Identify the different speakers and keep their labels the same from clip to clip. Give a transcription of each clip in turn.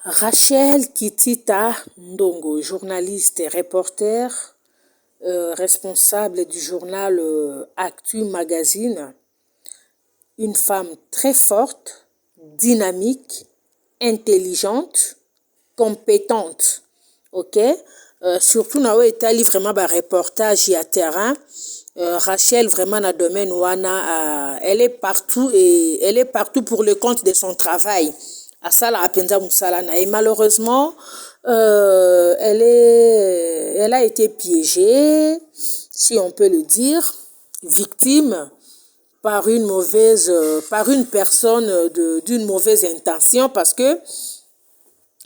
Speaker 1: Rachel Kitita Ndongo, journaliste et reporter, responsable du journal Actu Magazine, une femme très forte, dynamique, intelligente, compétente. Ok? Surtout na etali vraiment ba reportage à terrain. Rachel vraiment na domaine wana elle est partout et elle est partout pour le compte de son travail. Asala apenza musala na et malheureusement elle a été piégée, si on peut le dire, victime par une personne d'une mauvaise intention, parce que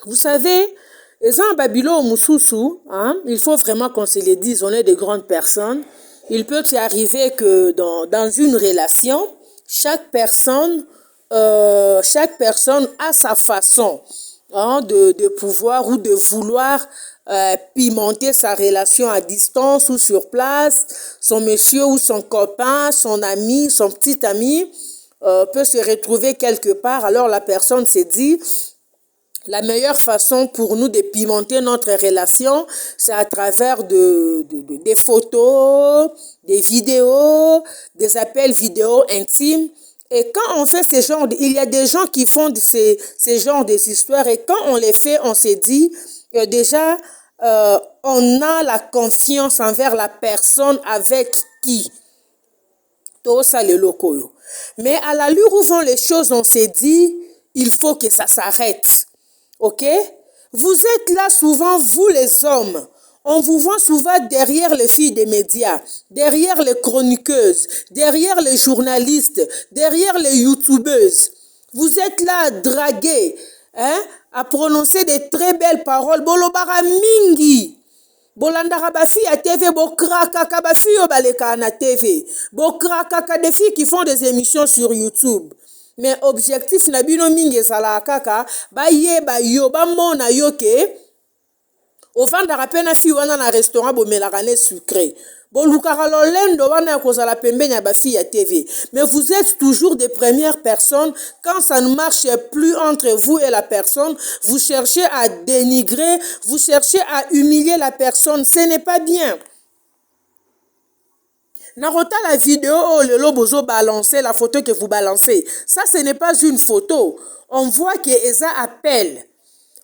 Speaker 1: vous savez, les gens à Babylone Moussoussou, il faut vraiment qu'on se le dise, on est de grandes personnes. Il peut y arriver que dans une relation, chaque personne a sa façon de pouvoir ou de vouloir pimenter sa relation à distance ou sur place. Son monsieur ou son copain, son ami, son petit ami peut se retrouver quelque part. Alors la personne se dit, la meilleure façon pour nous de pimenter notre relation, c'est à travers des photos, des vidéos, des appels vidéo intimes. Et quand on fait ce genre, il y a des gens qui font ces genres d'histoires, et quand on les fait, on se dit déjà, on a la confiance envers la personne avec qui. Tout ça, les locaux. Mais à l'allure où vont les choses, on se dit, il faut que ça s'arrête. Ok? Vous êtes là souvent, vous les hommes. On vous voit souvent derrière les filles des médias, derrière les chroniqueuses, derrière les journalistes, derrière les youtubeuses. Vous êtes là à draguer, à prononcer des très belles paroles. Bolobara mingi. Bolandara bafi à TV, bokrakaka bafi obaleka na TV. Bokrakaka des filles qui font des émissions sur YouTube. Mais objectif na bino mingi ezala kaka ba yeba yo ba mona yo ke ovandaka pe na fi wana na restaurant bomelaka ne sucré bolukaka lolendo wana kozala pembeni ya ba fi ya TV. Mais vous êtes toujours des premières personnes. Quand ça ne marche plus entre vous et la personne, vous cherchez à dénigrer, vous cherchez à humilier la personne. Ce n'est pas bien. Narota la vidéo, oh le lobozo balancer la photo que vous balancez. Ça, ce n'est pas une photo. On voit que Eza appelle.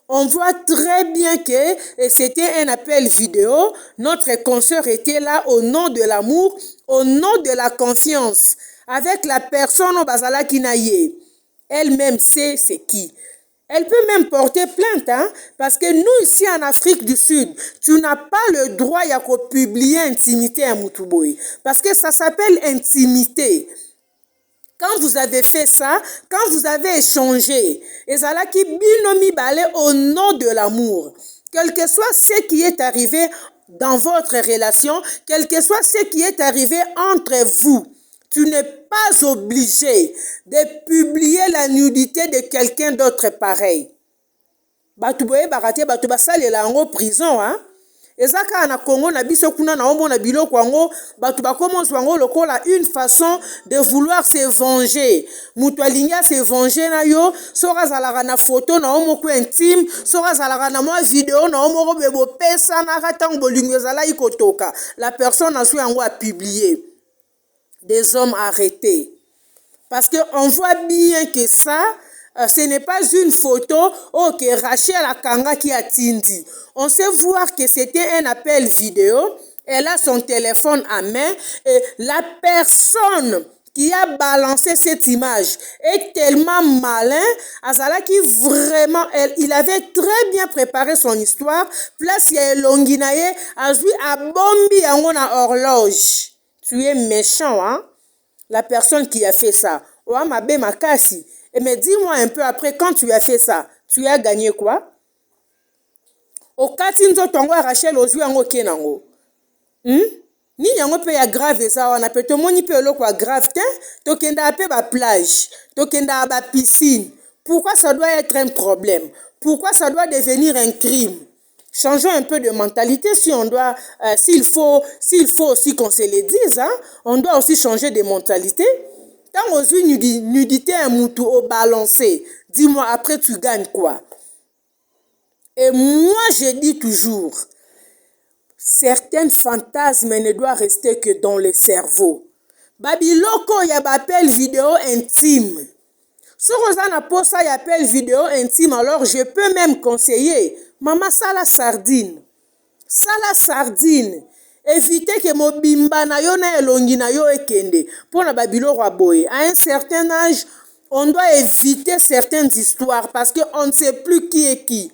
Speaker 1: On voit très bien que c'était un appel vidéo. Notre consoeur était là au nom de l'amour, au nom de la confiance. Avec la personne au Bazala Kinaye. Elle-même sait c'est qui. Elle peut même porter plainte, parce que nous, ici en Afrique du Sud, tu n'as pas le droit de publier intimité à Moutuboy. Parce que ça s'appelle intimité. Quand vous avez fait ça, quand vous avez échangé, et ça là qui binomi balé au nom de l'amour, quel que soit ce qui est arrivé dans votre relation, quel que soit ce qui est arrivé entre vous, tu n'es pas obligé de publier la nudité de quelqu'un d'autre pareil. Batouboye barate batouba salela en prison, ezaka na Congo na biso kuna na omona biloko yango bato bakomozwa yango lokola une façon de vouloir se venger. Mutu alingi se venger na yo soka azalaka na photo na omoko intime, soka azalaka na mwa vidéo na omoko bebo pesa na ntango bolingo ezala ikotoka, la personne azwi yango a publier. Des hommes arrêtés. Parce qu'on voit bien que ça, ce n'est pas une photo que Rachel Akanga qui a tindi. On sait voir que c'était un appel vidéo. Elle a son téléphone à main et la personne qui a balancé cette image est tellement malin. Azala qui vraiment, il avait très bien préparé son histoire. Place ya Longinaye, azui a bombi yango na horloge. Tu es méchant, la personne qui a fait ça. Mais dis-moi un peu après, quand tu as fait ça, tu as gagné quoi? Au katinzo tongo Rachel ozui yango kenango. Ni yango pe ya grave ça, on appelle tout moni pe lokwa grave te, to kenda pe ba plage, to kenda ba piscine. Pourquoi ça doit être un problème? Pourquoi ça doit devenir un crime? Changeons un peu de mentalité si on doit, s'il faut aussi qu'on se le dise, on doit aussi changer de mentalité. Tant aux nudité un moutou au balancé, dis-moi après tu gagnes quoi? Et moi, je dis toujours, certains fantasmes ne doivent rester que dans le cerveau. Babiloko, il y a appel vidéo intime. Si vous avez poste ça, appel vidéo intime, alors je peux même conseiller, maman, ça la sardine. Ça la sardine. Évitez que mobimba na yo na elongi na yo ekende. Pour na babiloko aboye. À un certain âge, on doit éviter certaines histoires parce qu'on ne sait plus qui est qui.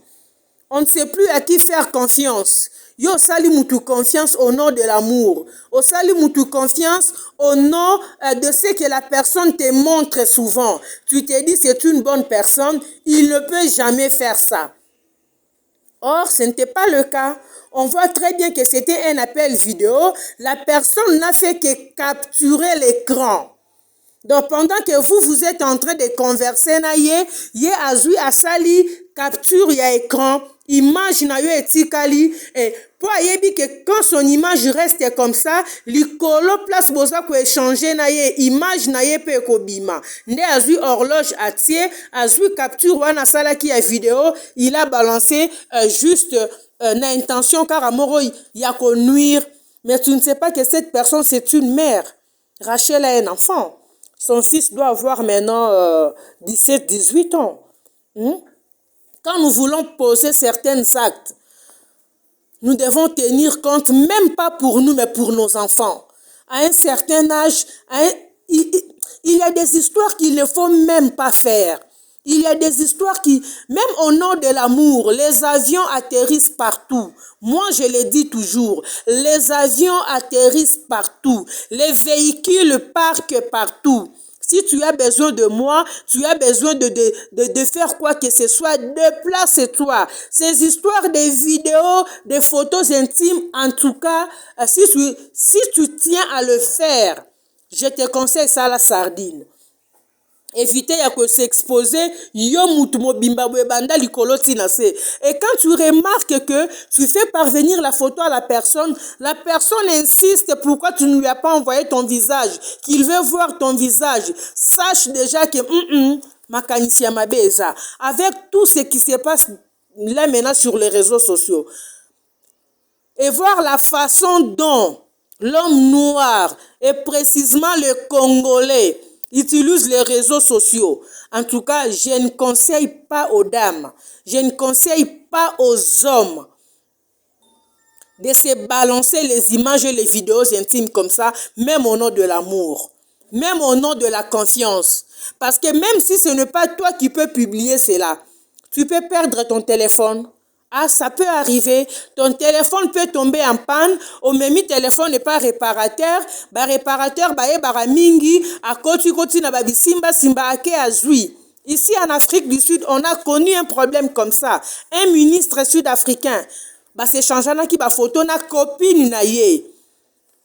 Speaker 1: On ne sait plus à qui faire confiance. Yo sali mutu confiance au nom de l'amour. Au sali mutu confiance au nom de ce que la personne te montre souvent. Tu te dis c'est une bonne personne, il ne peut jamais faire ça. Or, ce n'était pas le cas. On voit très bien que c'était un appel vidéo. La personne n'a fait que capturer l'écran. Donc, pendant que vous êtes en train de converser, ye azui asali capture ya écran, image na yo etikali, et pour ayebi que quand son image reste comme ça, likolo place boza ko échanger na ye, image na ye pe kobima. Nde azui horloge atie, azui capture wana sala ki ya vidéo, il a balancé juste na intention car amoro ya ko nuire, mais tu ne sais pas que cette personne c'est une mère. Rachel a un enfant. Son fils doit avoir maintenant 17-18 ans. Quand nous voulons poser certains actes, nous devons tenir compte, même pas pour nous, mais pour nos enfants. À un certain âge, il y a des histoires qu'il ne faut même pas faire. Il y a des histoires qui, même au nom de l'amour, les avions atterrissent partout. Moi, je le dis toujours, les avions atterrissent partout. Les véhicules parquent partout. Si tu as besoin de moi, tu as besoin de faire quoi que ce soit, déplace-toi. Ces histoires de vidéos, de photos intimes, en tout cas, si tu tiens à le faire, je te conseille ça la sardine. Évitez de s'exposer, yo mutu mobimba banda likolo tina se. Et quand tu remarques que tu fais parvenir la photo à la personne insiste pourquoi tu ne lui as pas envoyé ton visage, qu'il veut voir ton visage. Sache déjà que makanisi ya mabeza. Avec tout ce qui se passe là maintenant sur les réseaux sociaux. Et voir la façon dont l'homme noir, et précisément le Congolais, utilise les réseaux sociaux. En tout cas, je ne conseille pas aux dames, je ne conseille pas aux hommes de se balancer les images et les vidéos intimes comme ça, même au nom de l'amour, même au nom de la confiance. Parce que même si ce n'est pas toi qui peux publier cela, tu peux perdre ton téléphone. Ah, ça peut arriver. Ton téléphone peut tomber en panne. Au même téléphone n'est pas réparateur. Ba réparateur, ba bara mingi. A koti na babi simba ake azui. Ici en Afrique du Sud, on a connu un problème comme ça. Un ministre sud-africain, ba se changeana ki ba photo na copine na ye.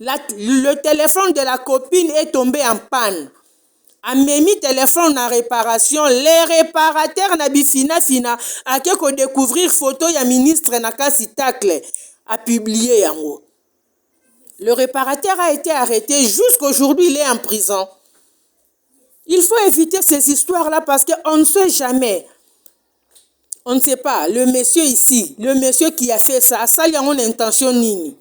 Speaker 1: Le téléphone de la copine est tombé en panne. Amemi téléphone en réparation, les réparateurs na bifina a que découvrir photo ya ministre na kasi tacle a publié yango. Le réparateur a été arrêté, jusqu'aujourd'hui il est en prison. Il faut éviter ces histoires-là parce qu'on ne sait jamais. On ne sait pas, le monsieur ici, le monsieur qui a fait ça, ça y a une intention nini.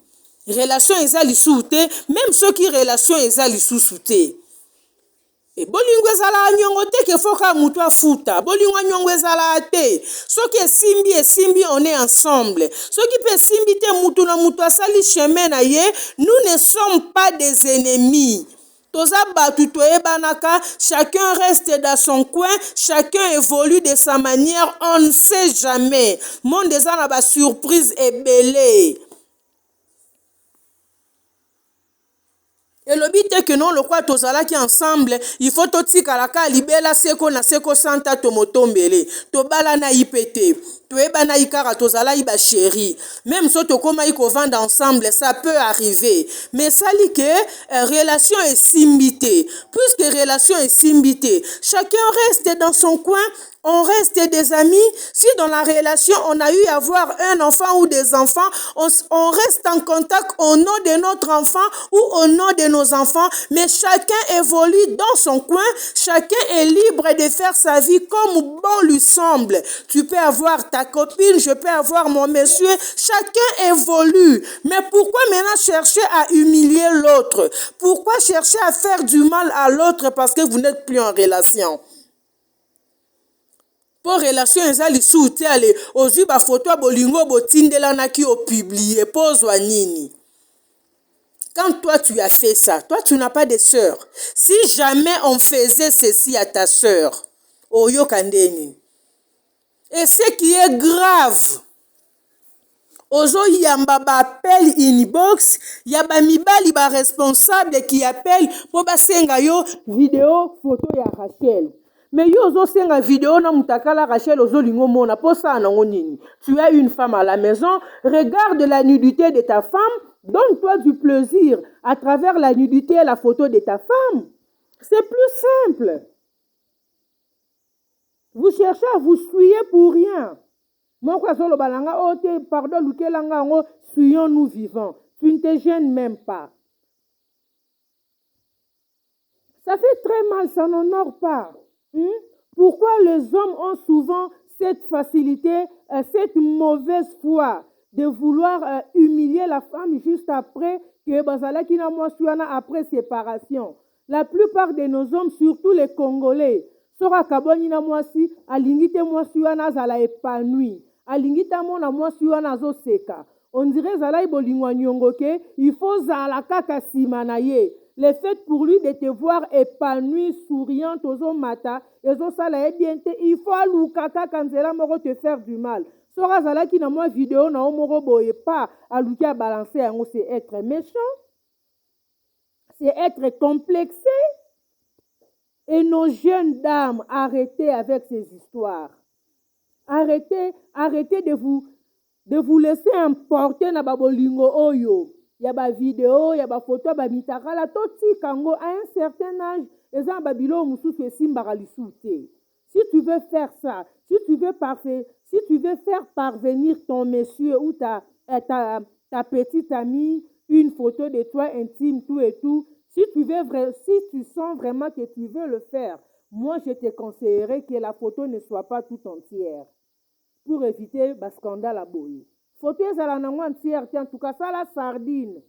Speaker 1: Relation ezali soute, même ceux qui relation ezali sous-soute. Et bolingo ezala nyongo te ke foka mutu afuta bolingo nyongo ezala te soki esimbi on est ensemble soki pe simbi te mutu na mutu asali chemin na ye nous ne sommes pas des ennemis toza batu toyebanaka chacun reste dans son coin chacun évolue de sa manière on ne sait jamais monde eza na ba surprise ebele. Et le but est que non, le quoi tozala qui ensemble, il faut tout kalaka libela seko na seko santa tomotombele, tobala na ipete, toeba na ikara tozala iba chéri. Même si tokoma iko vendre ensemble, ça peut arriver. Mais ça dit que relation est simbité. Puisque relation est simbité, chacun reste dans son coin. on reste des amis. Si dans la relation, on a eu à avoir un enfant ou des enfants, on reste en contact au nom de notre enfant ou au nom de nos enfants, mais chacun évolue dans son coin, chacun est libre de faire sa vie comme bon lui semble. Tu peux avoir ta copine, je peux avoir mon monsieur, chacun évolue. Mais pourquoi maintenant chercher à humilier l'autre? Pourquoi chercher à faire du mal à l'autre parce que vous n'êtes plus en relation? Pour relation eza lisusu te ale ozwi bafoto ya bolingo botindelanaki opublie pozwa nini? Quand toi tu as fait ça, toi tu n'as pas de sœur. Si jamais on faisait ceci à ta sœur, oyoka ndeni. Et ce qui est grave, ozoyamba bappel inbox, ya bamibali ba responsable qui appelle po basenga yo vidéo photo ya Rachel. Mais yo ozosenga vidéo na mutakala Rachel ozolingo mona po ça nango nini? Tu as une femme à la maison, regarde la nudité de ta femme, donne-toi du plaisir à travers la nudité et la photo de ta femme. C'est plus simple. Vous cherchez à vous souiller pour rien. Moi, pardon, soyons-nous vivants. Tu ne te gênes même pas. Ça fait très mal, ça n'honore pas. Pourquoi les hommes ont souvent cette facilité, cette mauvaise foi de vouloir humilier la femme juste après que bazalaki na mwasi wana après séparation? La plupart de nos hommes, surtout les Congolais, sora kaboni na mwasi alingi te mwasi wana azala épanoui, alingi ta mona mwasi wana azoseka. On dirait zala bolingwa nyongo ke il faut zala kaka sima na ye. Le fait pour lui de te voir épanoui, souriant, ozo mata, ezo sala bien te, il faut aluka kaka nzela moko te faire du mal. Sora zala ki na mwa vidéo na omoro boye pas aluki a balancer yango, c'est être méchant, c'est être complexé. Et nos jeunes dames, arrêtez avec ces histoires. Arrêtez de vous laisser emporter na babolingo oyo. Ya ba vidéo, ya ba photo, ba mitakala, toti kango à un certain âge, eza babilo mususu esimbaka lisusu te. Si tu veux faire ça, si tu veux faire parvenir ton monsieur ou ta petite amie une photo de toi intime, tout et tout, si tu sens vraiment que tu veux le faire, moi je te conseillerais que la photo ne soit pas tout entière pour éviter le scandale à boye. Photo ezala nango entière, en tout cas ça la sardine.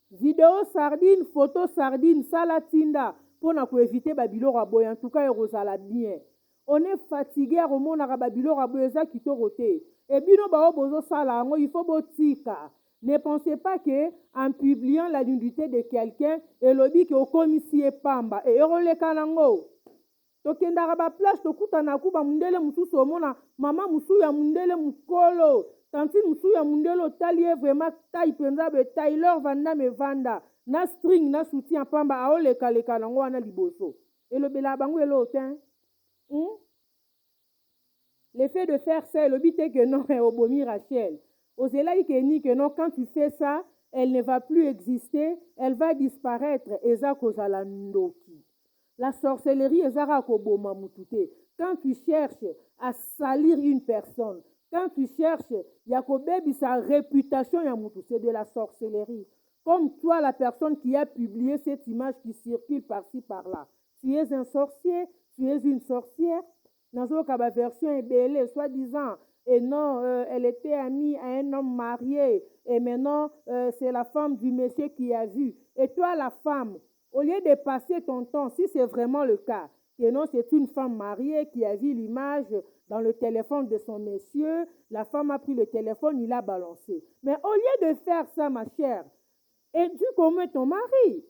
Speaker 1: Vidéo sardine, photo sardine, ça la tinda pour éviter babilo à boye. En tout cas erozala bien. On est fatigué à remonter babilo à boye ça qui toroté. Et bino bao bozo sala ngo il faut botika. Ne pensez pas que en publiant la nudité de quelqu'un, et lobby que au commissaire pamba et le kanango. Tokendaka ba place tokutana kuba mundele mususu omona mama musu ya mundele mukolo tanti musu ya mundele talie vraiment taille penza be Taylor vanda me vanda na string na soutien pamba aoleka leka nango wana liboso elobela bango elotin. Le fait de faire ça, le but est que non, obomi Rachel. Osela ikeni que non, quand tu fais ça, elle ne va plus exister, elle va disparaître. Eza kozala ndoki. La sorcellerie ezara koboma mutute. Quand tu cherches à salir une personne, quand tu cherches yakobebi sa réputation ya mutu, c'est de la sorcellerie. Comme toi, la personne qui a publié cette image qui circule par-ci par-là. Tu es un sorcier, tu es une sorcière. Dans la version ébélée, soi-disant, et non, elle était amie à un homme marié, et maintenant, c'est la femme du monsieur qui a vu. Et toi, la femme, au lieu de passer ton temps, si c'est vraiment le cas, que non, c'est une femme mariée qui a vu l'image dans le téléphone de son monsieur, la femme a pris le téléphone, il l'a balancé. Mais au lieu de faire ça, ma chère, éduque au moins ton mari.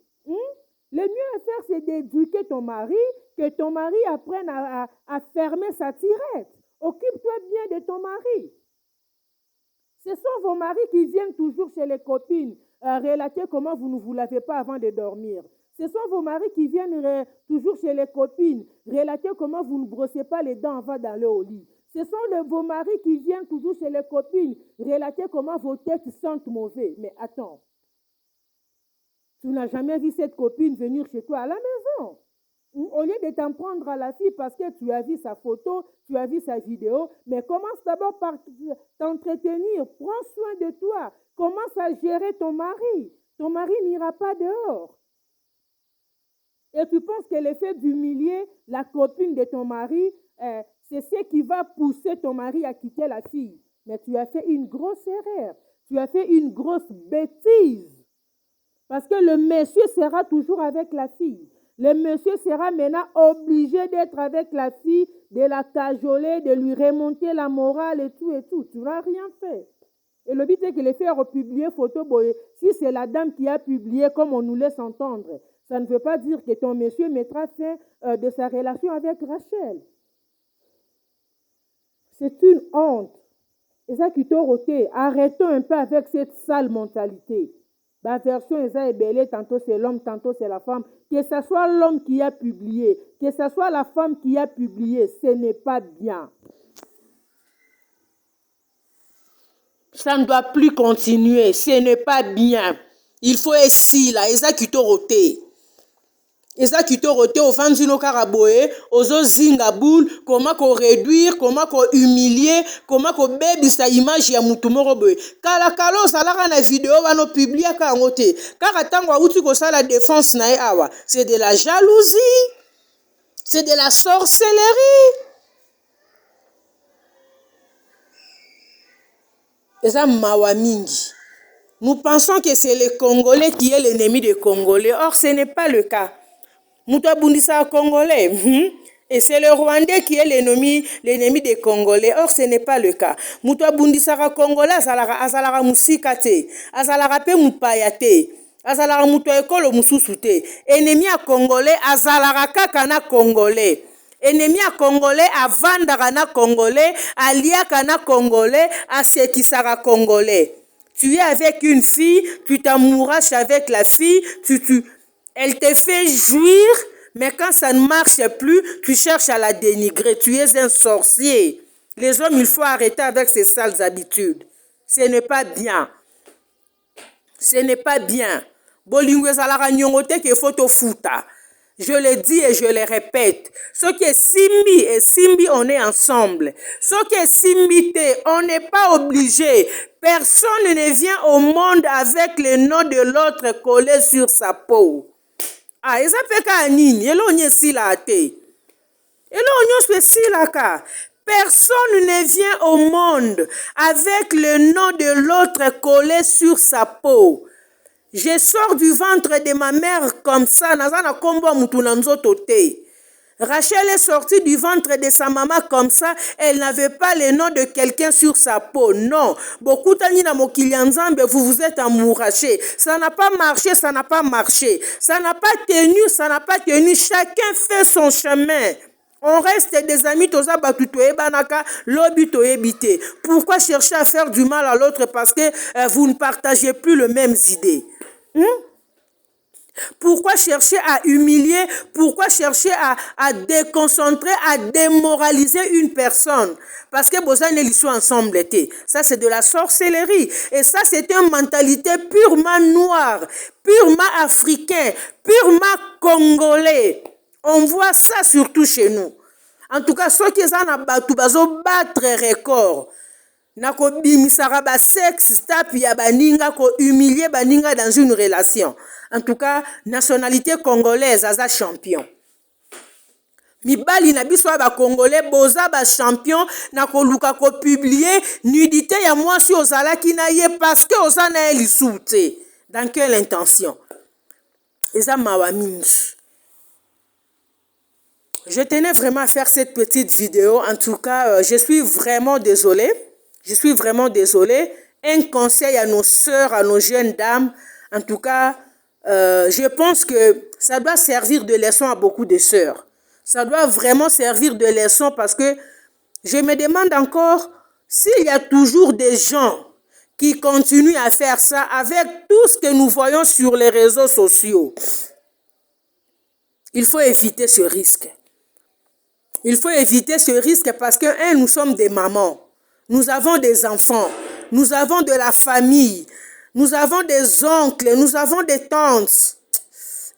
Speaker 1: Le mieux à faire, c'est d'éduquer ton mari, que ton mari apprenne à fermer sa tirette. Occupe-toi bien de ton mari. Ce sont vos maris qui viennent toujours chez les copines relater comment vous ne vous lavez pas avant de dormir. Ce sont vos maris qui viennent toujours chez les copines relater comment vous ne brossez pas les dents avant d'aller au lit. Ce sont vos maris qui viennent toujours chez les copines relater comment vos têtes sentent mauvais. Mais attends, tu n'as jamais vu cette copine venir chez toi à la maison. Au lieu de t'en prendre à la fille parce que tu as vu sa photo, tu as vu sa vidéo, mais commence d'abord par t'entretenir, prends soin de toi, commence à gérer ton mari. Ton mari n'ira pas dehors. Et tu penses que le fait d'humilier la copine de ton mari, c'est ce qui va pousser ton mari à quitter la fille. Mais tu as fait une grosse erreur. Tu as fait une grosse bêtise. Parce que le monsieur sera toujours avec la fille. Le monsieur sera maintenant obligé d'être avec la fille, de la cajoler, de lui remonter la morale et tout et tout. Tu n'as rien fait. Et le but est que les filles ont publié photo boye. Si c'est la dame qui a publié, comme on nous laisse entendre, ça ne veut pas dire que ton monsieur mettra fin de sa relation avec Rachel. C'est une honte. Et ça qui t'a roté. Arrêtons un peu avec cette sale mentalité. La version est belle, tantôt c'est l'homme, tantôt c'est la femme. Que ce soit l'homme qui a publié, que ce soit la femme qui a publié, ce n'est pas bien. Ça ne doit plus continuer, ce n'est pas bien. Il faut essayer là, eza kitorote. Eza kitorote au vanzino karaboe, ozo zinga boule, comment qu'on réduire, comment qu'on humilier, comment qu'on baby sa image ya mutumoro boe. Kala kalo salara na vidéo vano publier ka ngote. Kara tango uti ko sa la défense na awa, c'est de la jalousie. C'est de la sorcellerie. Eza mawa mingi. Nous pensons que c'est le Congolais qui est l'ennemi des Congolais. Or, ce n'est pas le cas. Mouta Bundisa Congolais. Et c'est le Rwandais qui est l'ennemi des Congolais. Or, ce n'est pas le cas. Mouta Bundisa Congolais, azalara musikate. Azalara pe mupayate. Azalara muto ekolo mususute. Ennemi à Congolais, azalara kakana Congolais. Ennemi à Congolais, avandara na Congolais, aliaka na Congolais, asekisara Congolais. Tu es avec une fille, tu t'amouraches avec la fille, elle te fait jouir, mais quand ça ne marche plus, tu cherches à la dénigrer. Tu es un sorcier. Les hommes, il faut arrêter avec ces sales habitudes. Ce n'est pas bien. Ce n'est pas bien. Bolingwe zalara nyongote ke photo futa. Je le dis et je le répète. Ce qui est Simbi et Simbi, on est ensemble. Ce qui est Simbi, on n'est pas obligé. Personne ne vient au monde avec le nom de l'autre collé sur sa peau. Ah, ça fait qu'à nini, et l'on y est si là, et l'on y est si là, personne ne vient au monde avec le nom de l'autre collé sur sa peau. Je sors du ventre de ma mère comme ça, nazana kombo mutunanzo tote. Rachel est sortie du ventre de sa maman comme ça, elle n'avait pas le nom de quelqu'un sur sa peau. Non. Beaucoup tani na mokilianzambe, vous vous êtes amouraché. Ça n'a pas marché, ça n'a pas marché. Ça n'a pas tenu, ça n'a pas tenu. Chacun fait son chemin. On reste des amis, toza batutoe banaka, lobi toebite. Pourquoi chercher à faire du mal à l'autre parce que vous ne partagez plus les mêmes idées? Pourquoi chercher à humilier? Pourquoi chercher à déconcentrer, à démoraliser une personne? Parce que Bozan et sont ensemble. Ça, c'est de la sorcellerie. Et ça, c'est une mentalité purement noire, purement africain, purement congolais. On voit ça surtout chez nous. En tout cas, ceux qui sont en battre record. Nako bimisara ba sexe tap ya baninga ko humilier baninga dans une relation. En tout cas, nationalité congolaise aza champion. Mibali na biso ba congolais boza ba champion na ko luka ko publier nudité ya mwasi ozalaki na ye parce que ozana eli soute. Dans quelle intention? Eza mawa mingi. Je tenais vraiment à faire cette petite vidéo. En tout cas, je suis vraiment désolée. Je suis vraiment désolée. Un conseil à nos sœurs, à nos jeunes dames. En tout cas, je pense que ça doit servir de leçon à beaucoup de sœurs. Ça doit vraiment servir de leçon parce que je me demande encore s'il y a toujours des gens qui continuent à faire ça avec tout ce que nous voyons sur les réseaux sociaux. Il faut éviter ce risque. Il faut éviter ce risque parce que, nous sommes des mamans. Nous avons des enfants. Nous avons de la famille. Nous avons des oncles. Nous avons des tantes.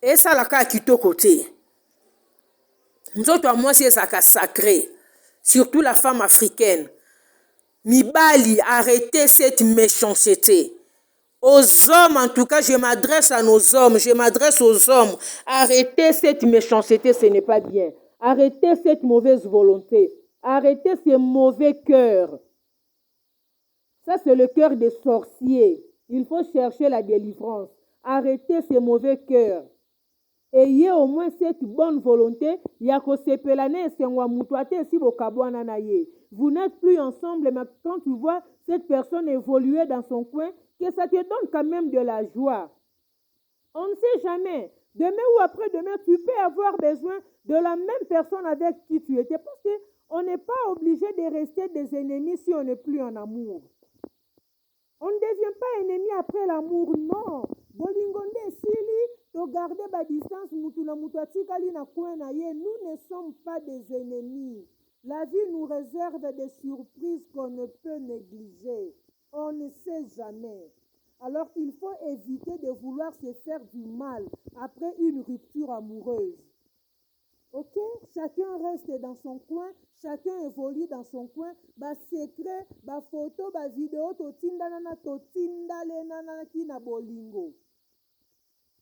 Speaker 1: Et ça, la cas qui est côté. nzoto ya mwasi ezalaka sacré, surtout la femme africaine. Mibali, arrêtez cette méchanceté. Aux hommes, en tout cas, je m'adresse à nos hommes, je m'adresse aux hommes. Arrêtez cette méchanceté, ce n'est pas bien. Arrêtez cette mauvaise volonté. Arrêtez ce mauvais cœur. Ça, c'est le cœur des sorciers. Il faut chercher la délivrance. Arrêtez ce mauvais cœur. Ayez au moins cette bonne volonté. Vous n'êtes plus ensemble, mais quand tu vois cette personne évoluer dans son coin, que ça te donne quand même de la joie. On ne sait jamais. Demain ou après-demain, tu peux avoir besoin de la même personne avec qui tu étais. Parce qu'on n'est pas obligé de rester des ennemis si on n'est plus en amour. On ne devient pas ennemi après l'amour, non. Bolingonde sili, to garder ba distance, mutuna mutatikali na kwen na ye. Nous ne sommes pas des ennemis. La vie nous réserve des surprises qu'on ne peut négliger. On ne sait jamais. Alors il faut éviter de vouloir se faire du mal après une rupture amoureuse. Ok? Chacun reste dans son coin, chacun évolue dans son coin. Ba secret, ba photo, ba vidéo, to tindana to tindale nana ki na bolingo.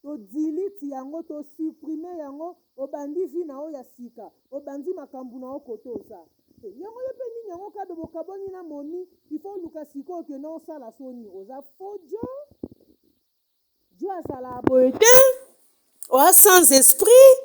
Speaker 1: To delete yango, to supprimer yango, obandi vi na o ya sika, obandi makambu na o koto sa. Yango yepe ni yango kado bokaboni na moni, il faut luka siko ke non sa la soni. Oza fojo. Dieu a sa la boete. Oa sans esprit.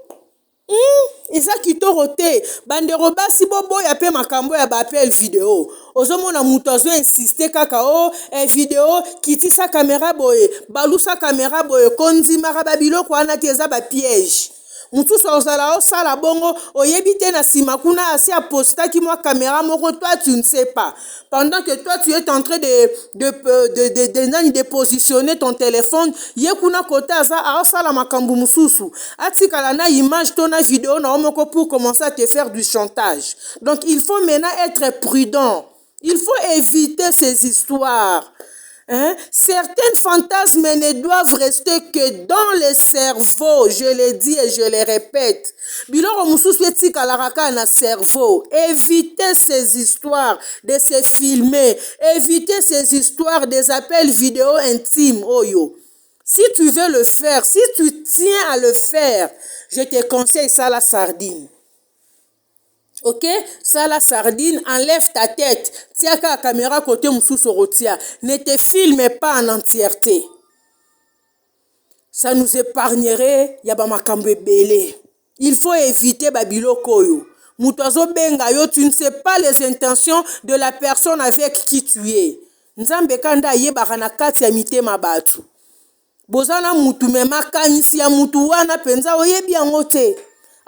Speaker 1: Eza kitoko te bandeko basi boboya mpe makambo ya baapel video ozomona moto azo insiste kaka video kitisa kamera boye balusa kamera boye kondimaka babiloko wana te eza bapiège mosusu ozala osala bongo oyebi te na nsima kuna asi apostaki mwa kamera moko toi tu ne sais pas pendant que toi tu es en train de positionner ton téléphone ye kuna kote aza aosala makambo mosusu atikala na image to na vidéo na omoko pour commencer à te faire du chantage. Donc il faut maintenant être prudent, il faut éviter ces histoires. Certains fantasmes ne doivent rester que dans le cerveau, je le dis et je le répète. Biloko mususu etikalaraka na cerveau. Évitez ces histoires de se filmer, évitez ces histoires des appels vidéo intimes. Oyo. Si tu veux le faire, si tu tiens à le faire, je te conseille ça la sardine. Ok, ça la sardine, enlève ta tête. Tiens la caméra côté moussou rotia. Ne te filme pas en entièreté. Ça nous épargnerait yaba makambe belé. Il faut éviter babilo koyo. Mutozo benga yo, tu ne sais pas les intentions de la personne avec qui tu es. Nzambe kanda yeba na kati ya mitema batu. Bozana mutu mema kanisi ya mutu wana penza oyebi yango te.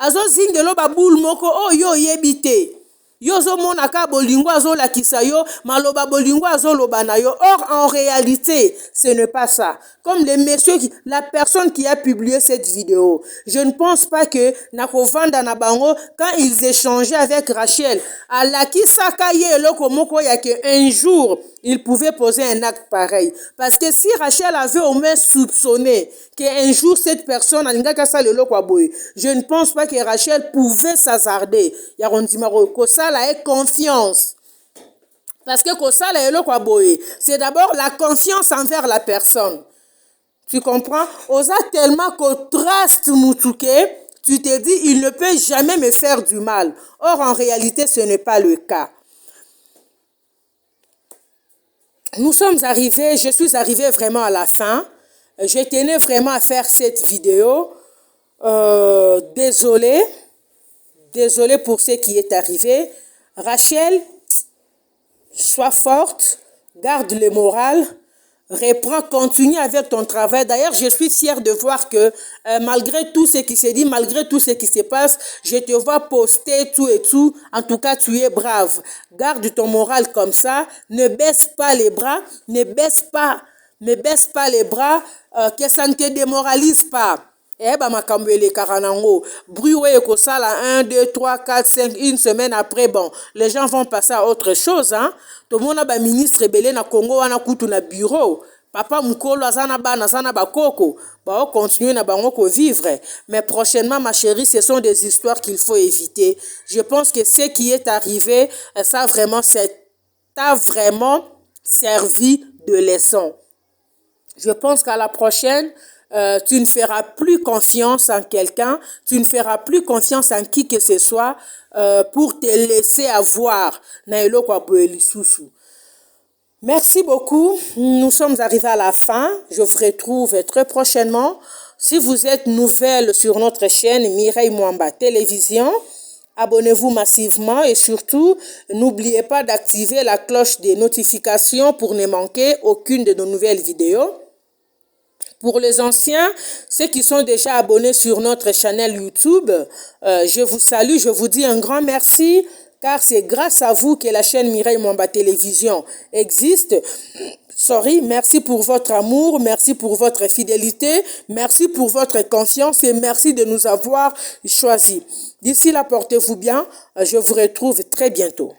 Speaker 1: Azo zingelo babul moko oyo oyebi te. Yo zo mona ka bolingo azo lakisa yo, maloba bolingo azo loba na yo. Or en réalité, ce n'est pas ça. Comme le monsieur, la personne qui a publié cette vidéo, je ne pense pas que Nako Vanda na bango, quand ils échangeaient avec Rachel, à la kisaka ye loko moko ya que un jour il pouvait poser un acte pareil. Parce que si Rachel avait au moins soupçonné qu'un jour cette personne a je ne pense pas que Rachel pouvait s'hasarder. Kosala ait confiance. Parce que Kosala c'est d'abord la confiance envers la personne. Tu comprends? Osa tellement qu'on traste Mutuke, tu te dis il ne peut jamais me faire du mal. Or en réalité ce n'est pas le cas. Nous sommes arrivés, je suis arrivée vraiment à la fin. Je tenais vraiment à faire cette vidéo. Désolée pour ce qui est arrivé. Rachel, sois forte, garde le moral, reprends, continue avec ton travail. D'ailleurs, je suis fière de voir que malgré tout ce qui se dit, malgré tout ce qui se passe, je te vois poster tout et tout. En tout cas, tu es brave. Garde ton moral comme ça. Ne baisse pas les bras. Ne baisse pas les bras. Que ça ne te démoralise pas. Makambo ele karanango. Bruit ekosala 1, 2, 3, 4, 5, une semaine après, bon, les gens vont passer à autre chose, hein. Tout le monde a ministre belé na Congo wana kutu na bureau. Papa Mukolo azana bana azana bakoko, ba continuer na bango ko vivre. Mais prochainement, ma chérie, ce sont des histoires qu'il faut éviter. Je pense que ce qui est arrivé, ça t'a vraiment servi de leçon. Je pense qu'à la prochaine, tu ne feras plus confiance en quelqu'un, tu ne feras plus confiance en qui que ce soit pour te laisser avoir. Na eloko boye lisusu. Merci beaucoup. Nous sommes arrivés à la fin. Je vous retrouve très prochainement. Si vous êtes nouvelle sur notre chaîne Mireille Mwamba Télévision, abonnez-vous massivement et surtout, n'oubliez pas d'activer la cloche des notifications pour ne manquer aucune de nos nouvelles vidéos. Pour les anciens, ceux qui sont déjà abonnés sur notre chaîne YouTube, je vous salue, je vous dis un grand merci. Car c'est grâce à vous que la chaîne Mireille Mwamba Télévision existe. Merci pour votre amour, merci pour votre fidélité, merci pour votre confiance et merci de nous avoir choisis. D'ici là, portez-vous bien, je vous retrouve très bientôt.